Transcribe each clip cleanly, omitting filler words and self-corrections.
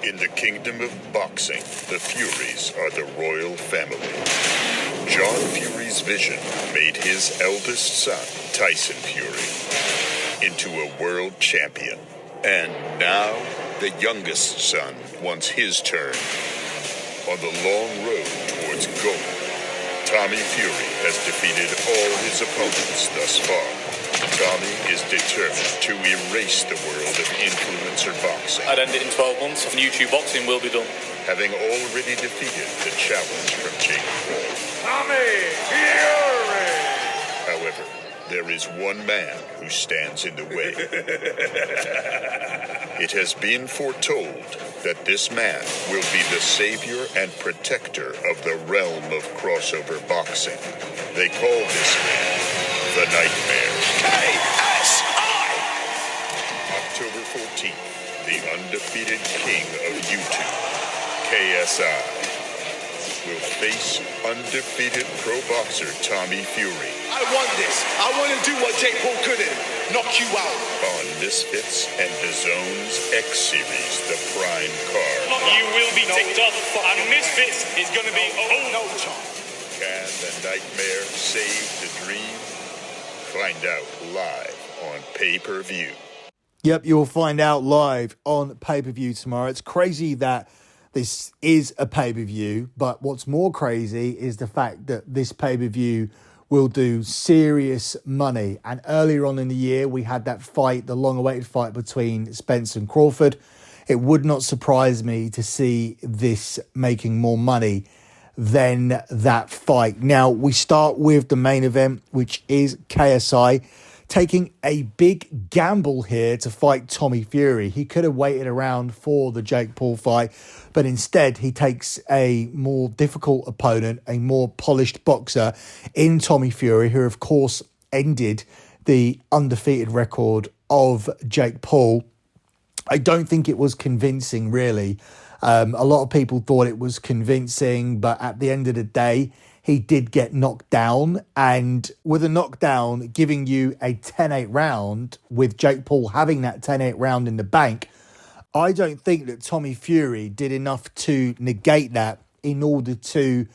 In the kingdom of boxing, the Furies are the royal family. John Fury's vision made his eldest son, Tyson Fury, into a world champion. And now, the youngest son wants his turn. On the long road towards gold, Tommy Fury has defeated all his opponents thus far. Tommy is determined to erase the world of influencer boxing. I'd end it in 12 months. YouTube boxing will be done. Having already defeated the challenge from Jake Paul. Tommy Fury! However, there is one man who stands in the way. It has been foretold that this man will be the savior and protector of the realm of crossover boxing. They call this man the Nightmare. KSI! October 14th, the undefeated king of YouTube, KSI, will face undefeated pro boxer Tommy Fury. I want this. I want to do what Jake Paul couldn't. Knock you out. On Misfits and DAZN's X Series, the Prime card. You will be ticked off, and Misfits is going to be... No chance. Can the Nightmare save the dream? Find out live on pay-per-view. Yep, you'll find out live on pay-per-view tomorrow. It's crazy that this is a pay-per-view, but what's more crazy is the fact that this pay-per-view will do serious money. And earlier on in the year, we had that fight, the long-awaited fight between Spence and Crawford. It would not surprise me to see this making more money than that fight. Now, we start with the main event, which is KSI taking a big gamble here to fight Tommy Fury. He could have waited around for the Jake Paul fight, but instead he takes a more difficult opponent, a more polished boxer in Tommy Fury, who of course ended the undefeated record of Jake Paul. I don't think it was convincing, really. A lot of people thought it was convincing, but at the end of the day, he did get knocked down. And with a knockdown giving you a 10-8 round, with Jake Paul having that 10-8 round in the bank, I don't think that Tommy Fury did enough to negate that in order to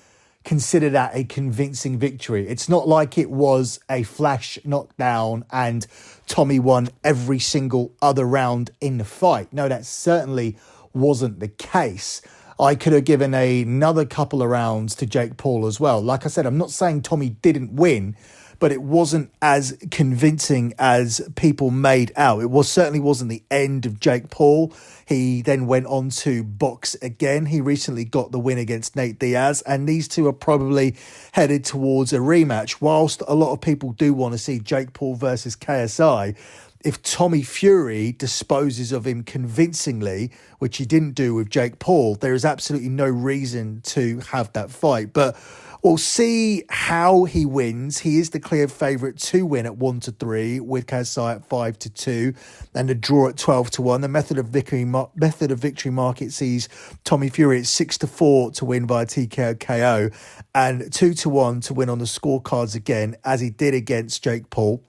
consider that a convincing victory. It's not like it was a flash knockdown and Tommy won every single other round in the fight. No, that certainly wasn't the case. I could have given another couple of rounds to Jake Paul as well. Like I said, I'm not saying Tommy didn't win, but it wasn't as convincing as people made out. It certainly wasn't the end of Jake Paul. He then went on to box again. He recently got the win against Nate Diaz, and these two are probably headed towards a rematch. Whilst a lot of people do want to see Jake Paul versus KSI, if Tommy Fury disposes of him convincingly, which he didn't do with Jake Paul, there is absolutely no reason to have that fight. But we'll see how he wins. He is the clear favourite to win at 1-3, with KSI at 5-2, and the draw at 12-1. The method of victory market sees Tommy Fury at 6-4 to win via TKO KO, and 2-1 to win on the scorecards again, as he did against Jake Paul.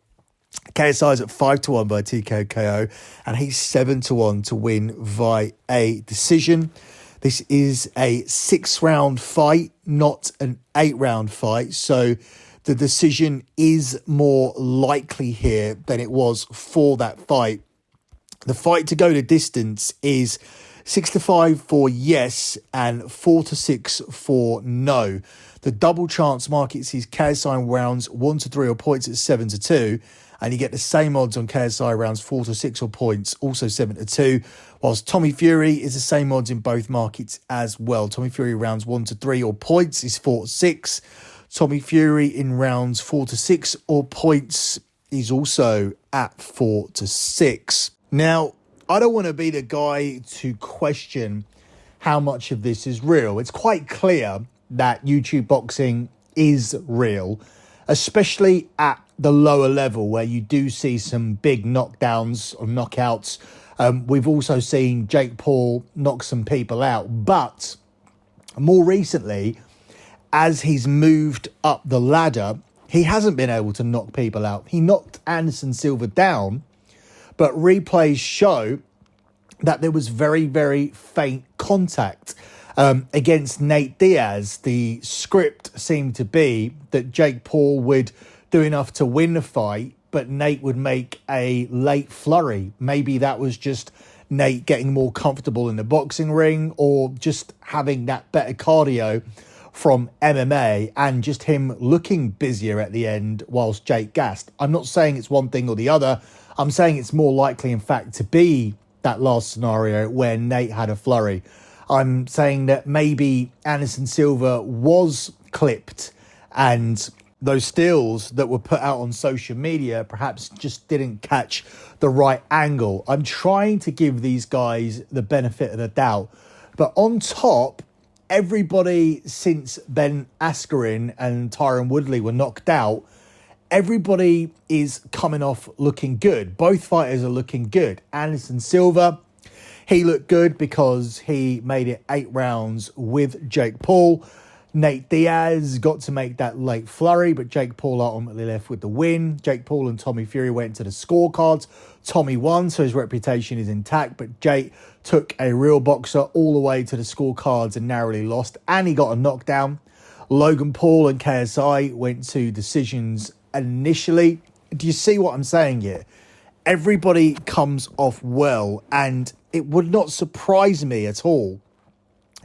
KSI is at 5-1 by TKO KO, and he's 7-1 to win via a decision. This is a 6-round fight, not an 8-round fight. So the decision is more likely here than it was for that fight. The fight to go the distance is 6-5 for yes and 4-6 for no. The double chance market sees KSI in rounds 1-3 or points at 7-2. And you get the same odds on KSI rounds 4-6 or points, also 7-2. Whilst Tommy Fury is the same odds in both markets as well. Tommy Fury rounds 1-3 or points is 4-6. Tommy Fury in rounds 4-6 or points is also at 4-6. Now, I don't want to be the guy to question how much of this is real. It's quite clear that YouTube boxing is real, especially at the lower level where you do see some big knockdowns or knockouts. We've also seen Jake Paul knock some people out. But more recently, as he's moved up the ladder, he hasn't been able to knock people out. He knocked Anderson Silva down, but replays show that there was very, very faint contact against Nate Diaz. The script seemed to be that Jake Paul would do enough to win the fight, but Nate would make a late flurry. Maybe that was just Nate getting more comfortable in the boxing ring, or just having that better cardio from MMA and just him looking busier at the end whilst Jake gassed. I'm not saying it's one thing or the other. I'm saying it's more likely, in fact, to be that last scenario where Nate had a flurry. I'm saying that maybe Anderson Silva was clipped, and those stills that were put out on social media perhaps just didn't catch the right angle. I'm trying to give these guys the benefit of the doubt. But on top, everybody since Ben Askren and Tyron Woodley were knocked out, everybody is coming off looking good. Both fighters are looking good. Anderson Silva, he looked good because he made it 8 rounds with Jake Paul. Nate Diaz got to make that late flurry, but Jake Paul ultimately left with the win. Jake Paul and Tommy Fury went to the scorecards. Tommy won, so his reputation is intact, but Jake took a real boxer all the way to the scorecards and narrowly lost, and he got a knockdown. Logan Paul and KSI went to decisions initially. Do you see what I'm saying here? Everybody comes off well, and it would not surprise me at all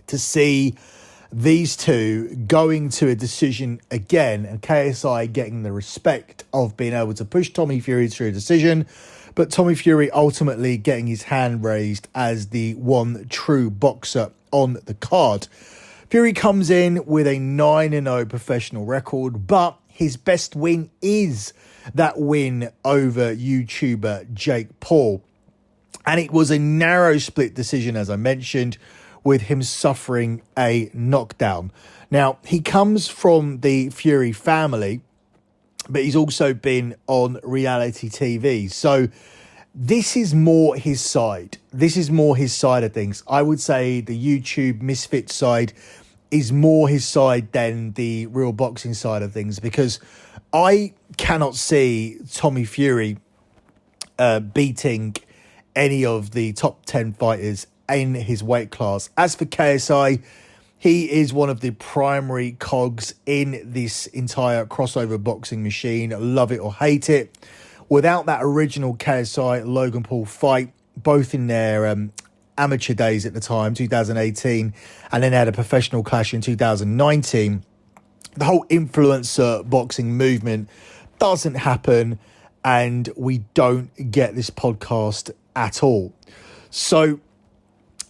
to see these two going to a decision again, and KSI getting the respect of being able to push Tommy Fury through a decision, but Tommy Fury ultimately getting his hand raised as the one true boxer on the card. Fury comes in with a 9-0 professional record, but his best win is that win over YouTuber Jake Paul. And it was a narrow split decision, as I mentioned, with him suffering a knockdown. Now, he comes from the Fury family, but he's also been on reality TV. So this is more his side. This is more his side of things. I would say the YouTube Misfits side is more his side than the real boxing side of things, because I cannot see Tommy Fury beating any of the top 10 fighters in his weight class. As for KSI, he is one of the primary cogs in this entire crossover boxing machine. Love it or hate it. Without that original KSI Logan Paul fight, both in their amateur days at the time, 2018, and then they had a professional clash in 2019, the whole influencer boxing movement doesn't happen, and we don't get this podcast at all. So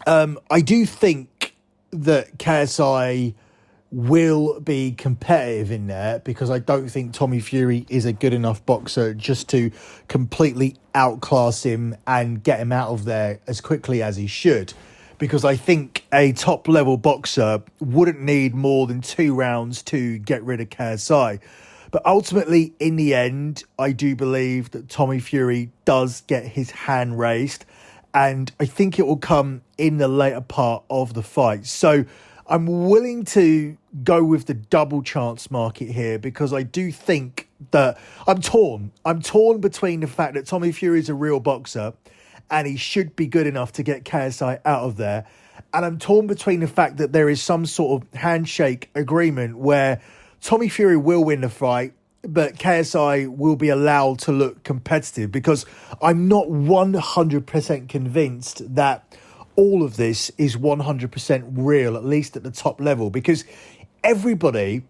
I do think that KSI will be competitive in there, because I don't think Tommy Fury is a good enough boxer just to completely outclass him and get him out of there as quickly as he should. Because I think a top level boxer wouldn't need more than 2 rounds to get rid of KSI. But ultimately, in the end, I do believe that Tommy Fury does get his hand raised, and I think it will come in the later part of the fight. So I'm willing to go with the double chance market here, because I do think that I'm torn. I'm torn between the fact that Tommy Fury is a real boxer and he should be good enough to get KSI out of there. And I'm torn between the fact that there is some sort of handshake agreement where Tommy Fury will win the fight, but KSI will be allowed to look competitive, because I'm not 100% convinced that all of this is 100% real, at least at the top level, because everybody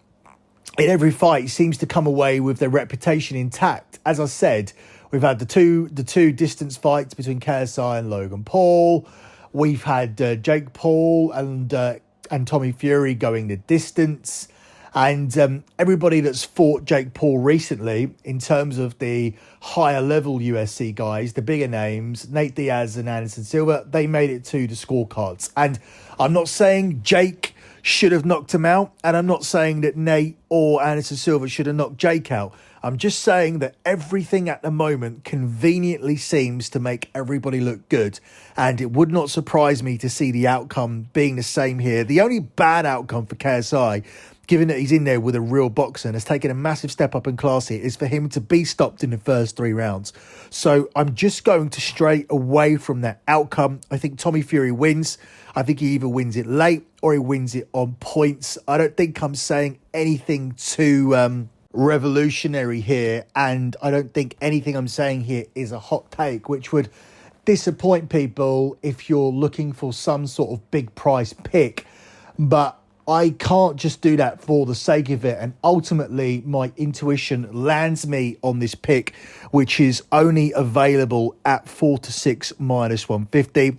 in every fight seems to come away with their reputation intact. As I said, we've had the two distance fights between KSI and Logan Paul. We've had Jake Paul and Tommy Fury going the distance. And everybody that's fought Jake Paul recently, in terms of the higher level UFC guys, the bigger names, Nate Diaz and Anderson Silva, they made it to the scorecards. And I'm not saying Jake should have knocked him out, and I'm not saying that Nate or Anderson Silva should have knocked Jake out. I'm just saying that everything at the moment conveniently seems to make everybody look good, and it would not surprise me to see the outcome being the same here. The only bad outcome for KSI given that he's in there with a real boxer and has taken a massive step up in class here, is for him to be stopped in the first 3 rounds. So I'm just going to stray away from that outcome. I think Tommy Fury wins. I think he either wins it late or he wins it on points. I don't think I'm saying anything too revolutionary here, and I don't think anything I'm saying here is a hot take, which would disappoint people if you're looking for some sort of big price pick. But I can't just do that for the sake of it. And ultimately, my intuition lands me on this pick, which is only available at 4-6 minus 150.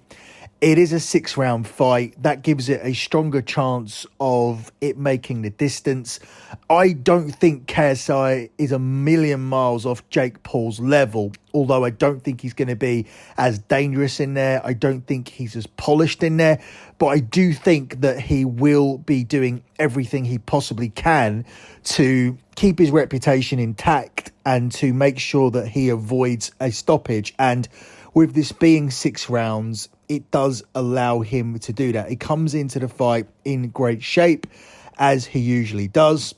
It is a 6-round fight. That gives it a stronger chance of it making the distance. I don't think KSI is a million miles off Jake Paul's level, although I don't think he's going to be as dangerous in there. I don't think he's as polished in there, but I do think that he will be doing everything he possibly can to keep his reputation intact and to make sure that he avoids a stoppage. And with this being 6 rounds, it does allow him to do that. He comes into the fight in great shape, as he usually does.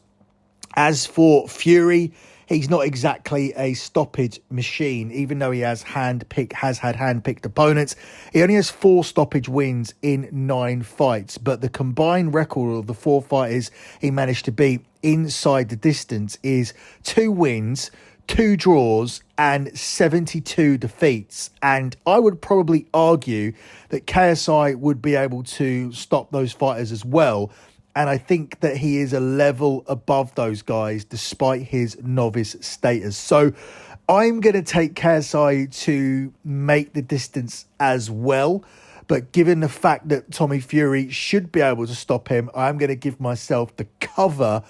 As for Fury, he's not exactly a stoppage machine, even though he has had hand-picked opponents. He only has 4 stoppage wins in 9 fights, but the combined record of the 4 fighters he managed to beat inside the distance is 2 wins, 2 draws and 72 defeats. And I would probably argue that KSI would be able to stop those fighters as well. And I think that he is a level above those guys despite his novice status. So I'm going to take KSI to make the distance as well. But given the fact that Tommy Fury should be able to stop him, I'm going to give myself the cover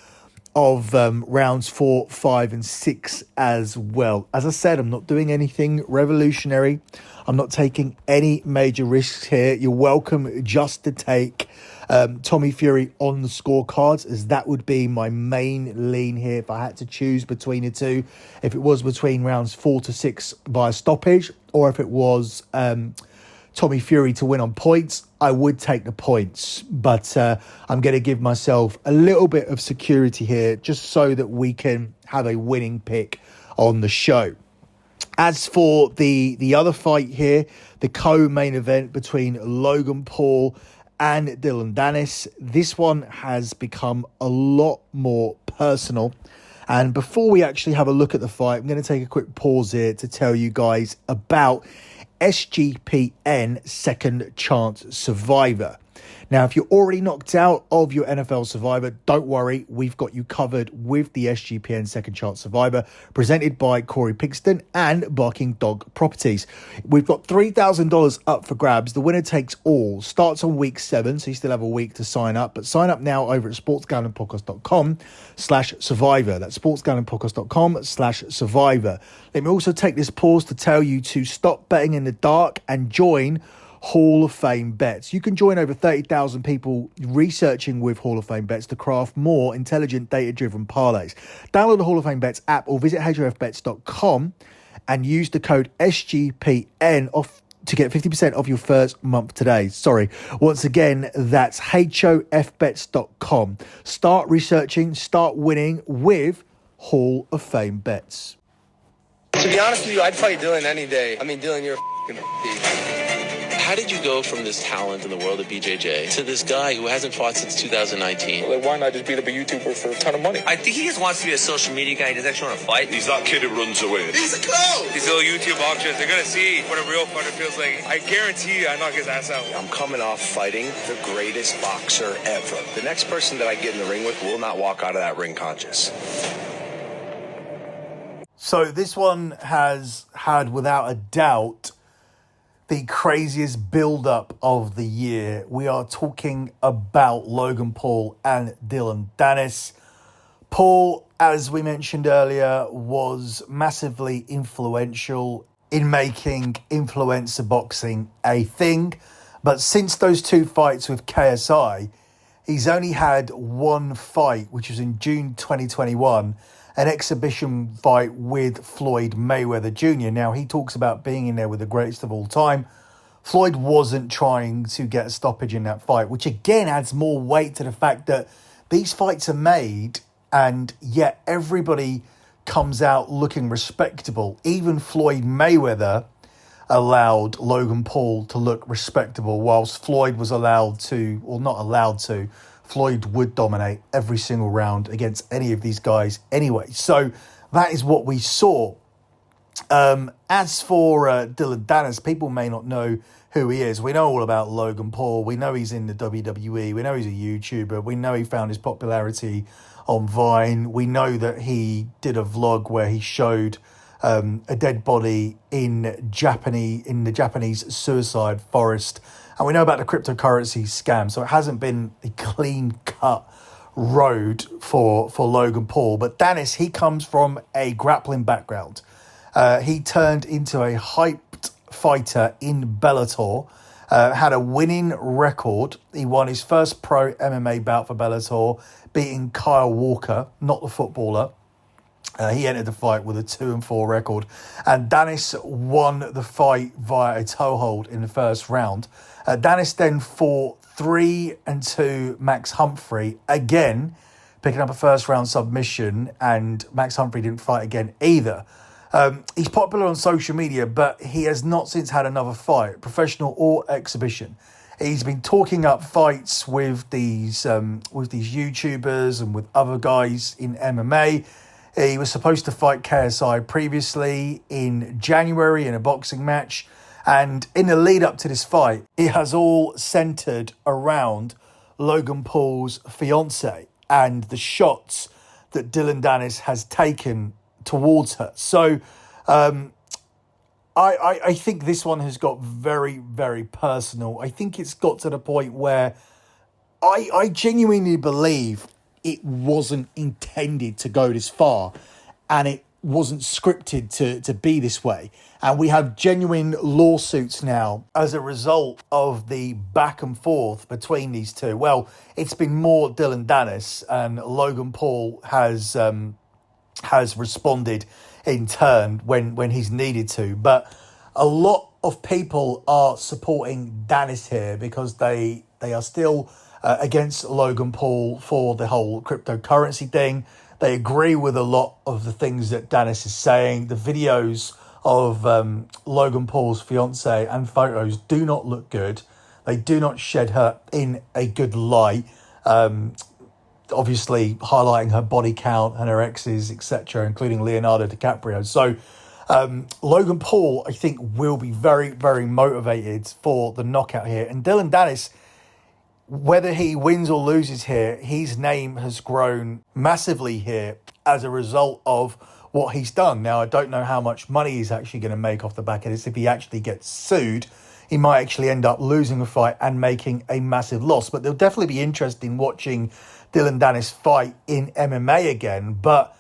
of rounds 4, 5 and 6 as well. As I said, I'm not doing anything revolutionary. I'm not taking any major risks here. You're welcome just to take Tommy Fury on the scorecards, as that would be my main lean here if I had to choose between the two. If it was between rounds 4 to 6 by stoppage, or if it was Tommy Fury to win on points, I would take the points. But I'm going to give myself a little bit of security here just so that we can have a winning pick on the show. As for the other fight here, the co-main event between Logan Paul and Dillon Danis, this one has become a lot more personal. And before we actually have a look at the fight, I'm going to take a quick pause here to tell you guys about SGPN Second Chance Survivor. Now, if you're already knocked out of your NFL Survivor, don't worry, we've got you covered with the SGPN Second Chance Survivor, presented by Corey Pigston and Barking Dog Properties. We've got $3,000 up for grabs. The winner takes all. Starts on week 7, so you still have a week to sign up. But sign up now over at sportsgamblingpodcast.com/survivor. That's sportsgamblingpodcast.com/survivor. Let me also take this pause to tell you to stop betting in the dark and join Hall of Fame Bets. You can join over 30,000 people researching with Hall of Fame Bets to craft more intelligent, data-driven parlays. Download the Hall of Fame Bets app or visit hofbets.com and use the code SGPN to get 50% off your first month today. Sorry. Once again, that's hofbets.com. Start researching, start winning with Hall of Fame Bets. To be honest with you, I'd fight Dillon any day. I mean, Dillon, you're a f***ing thief. How did you go from this talent in the world of BJJ to this guy who hasn't fought since 2019? Like, why not just beat up a YouTuber for a ton of money? I think he just wants to be a social media guy. He doesn't actually want to fight. He's that kid who runs away. He's a clown! These little YouTube boxers, they're going to see what a real fighter feels like. I guarantee you I knock his ass out. I'm coming off fighting the greatest boxer ever. The next person that I get in the ring with will not walk out of that ring conscious. So this one has had, without a doubt, the craziest build-up of the year. We are talking about Logan Paul and Dillon Danis. Paul, as we mentioned earlier, was massively influential in making influencer boxing a thing. But since those 2 fights with KSI, he's only had 1 fight, which was in June 2021, an exhibition fight with Floyd Mayweather Jr. Now, he talks about being in there with the greatest of all time. Floyd wasn't trying to get a stoppage in that fight, which again adds more weight to the fact that these fights are made, and yet everybody comes out looking respectable. Even Floyd Mayweather allowed Logan Paul to look respectable, whilst Floyd was allowed to, or not allowed to, Floyd would dominate every single round against any of these guys anyway. So that is what we saw. As for Dillon Danis, people may not know who he is. We know all about Logan Paul. We know he's in the WWE. We know he's a YouTuber. We know he found his popularity on Vine. We know that he did a vlog where he showed a dead body in the Japanese suicide forest. And we know about the cryptocurrency scam. So it hasn't been a clean-cut road for Logan Paul. But Danis, he comes from a grappling background. He turned into a hyped fighter in Bellator, had a winning record. He won his first pro MMA bout for Bellator, beating Kyle Walker, not the footballer. He entered the fight with a 2-4 record, and Danis won the fight via a toe hold in the first round. Danis then fought 3-2 Max Humphrey, again picking up a first round submission, and Max Humphrey didn't fight again either. He's popular on social media, but he has not since had another fight, professional or exhibition. He's been talking up fights with these YouTubers and with other guys in MMA. He was supposed to fight KSI previously in January in a boxing match. And in the lead up to this fight, it has all centered around Logan Paul's fiance and the shots that Dillon Danis has taken towards her. So I think this one has got very, very personal. I think it's got to the point where I genuinely believe it wasn't intended to go this far, and it wasn't scripted to be this way. And we have genuine lawsuits now as a result of the back and forth between these two. Well, it's been more Dillon Danis, and Logan Paul has responded in turn when he's needed to. But a lot of people are supporting Danis here because they are still against Logan Paul for the whole cryptocurrency thing. They agree with a lot of the things that Danis is saying. The videos of Logan Paul's fiance and photos do not look good. They do not shed her in a good light. Obviously highlighting her body count and her exes, etc., including Leonardo DiCaprio. So Logan Paul, I think, will be very, very motivated for the knockout here. And Dillon Danis, whether he wins or loses here, his name has grown massively here as a result of what he's done. Now, I don't know how much money he's actually going to make off the back of this. If he actually gets sued, he might actually end up losing a fight and making a massive loss. But there'll definitely be interest in watching Dillon Danis fight in MMA again. But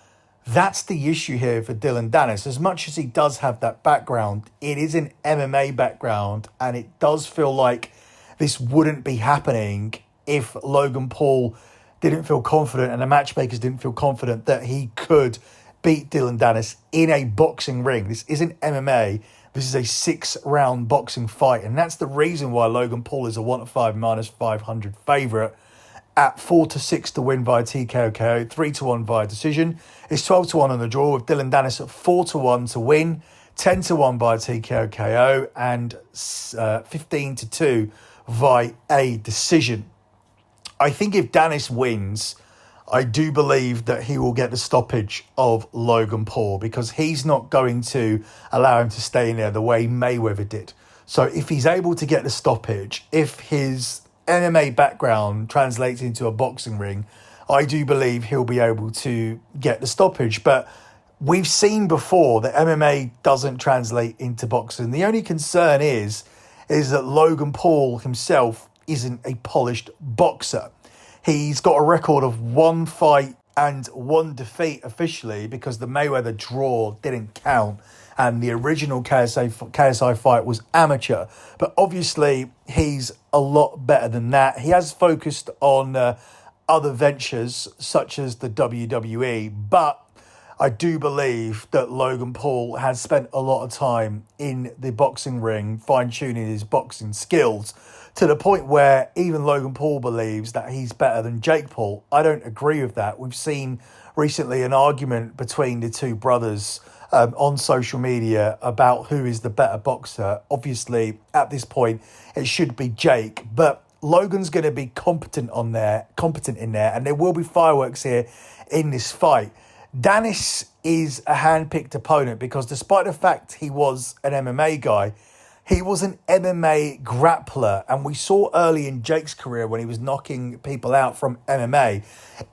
that's the issue here for Dillon Danis. As much as he does have that background, it is an MMA background, and it does feel like this wouldn't be happening if Logan Paul didn't feel confident and the matchmakers didn't feel confident that he could beat Dillon Danis in a boxing ring. This isn't MMA. This is a 6-round boxing fight. And that's the reason why Logan Paul is a 1-5 minus 500 favourite at 4-6 to win via TKO KO, 3-1 via decision. It's 12-1 on the draw, with Dillon Danis at 4-1 to win, 10-1 via TKO KO, and 15-2 via a decision. I think if Danis wins, I do believe that he will get the stoppage of Logan Paul, because he's not going to allow him to stay in there the way Mayweather did. So if he's able to get the stoppage, if his MMA background translates into a boxing ring, I do believe he'll be able to get the stoppage. But we've seen before that MMA doesn't translate into boxing. The only concern is that Logan Paul himself isn't a polished boxer. He's got a record of 1 fight and 1 defeat officially, because the Mayweather draw didn't count and the original KSI fight was amateur. But obviously he's a lot better than that. He has focused on other ventures such as the WWE, but I do believe that Logan Paul has spent a lot of time in the boxing ring, fine-tuning his boxing skills to the point where even Logan Paul believes that he's better than Jake Paul. I don't agree with that. We've seen recently an argument between the two brothers on social media about who is the better boxer. Obviously, at this point, it should be Jake, but Logan's going to be competent in there, and there will be fireworks here in this fight. Danis is a hand-picked opponent because despite the fact he was an MMA guy, he was an MMA grappler, and we saw early in Jake's career when he was knocking people out from MMA,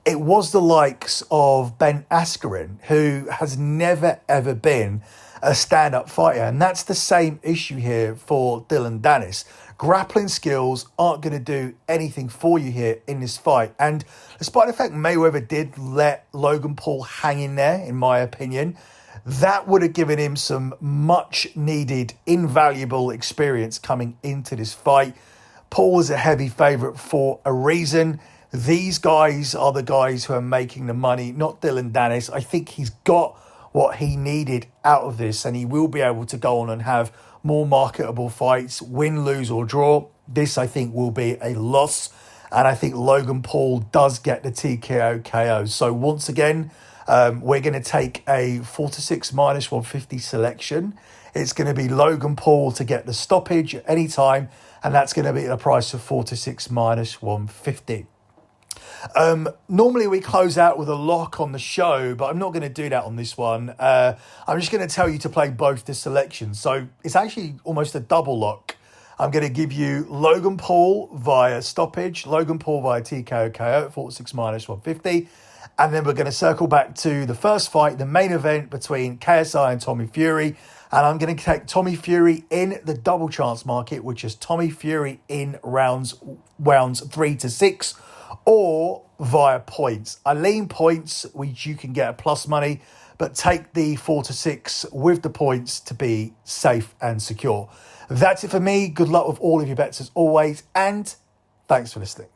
it was the likes of Ben Askren, who has never, ever been a stand-up fighter. And that's the same issue here for Dillon Danis. Grappling skills aren't going to do anything for you here in this fight. And despite the fact Mayweather did let Logan Paul hang in there, in my opinion, that would have given him some much needed, invaluable experience coming into this fight. Paul is a heavy favourite for a reason. These guys are the guys who are making the money, not Dillon Danis. I think he's got what he needed out of this, and he will be able to go on and have more marketable fights, win, lose or draw. This, I think, will be a loss, and I think Logan Paul does get the TKO KO. So once again, we're going to take a 4-6 minus 150 selection. It's going to be Logan Paul to get the stoppage at any time, and that's going to be at a price of 4-6 minus 150. Normally we close out with a lock on the show, but I'm not going to do that on this one. I'm just going to tell you to play both the selections. So it's actually almost a double lock. I'm going to give you Logan Paul via stoppage, Logan Paul via TKO KO at 4-6 minus 150. And then we're going to circle back to the first fight, the main event between KSI and Tommy Fury. And I'm going to take Tommy Fury in the double chance market, which is Tommy Fury in rounds 3 to 6, or via points. I lean points, which you can get a plus money, but take the 4 to 6 with the points to be safe and secure. That's it for me. Good luck with all of your bets as always, and thanks for listening.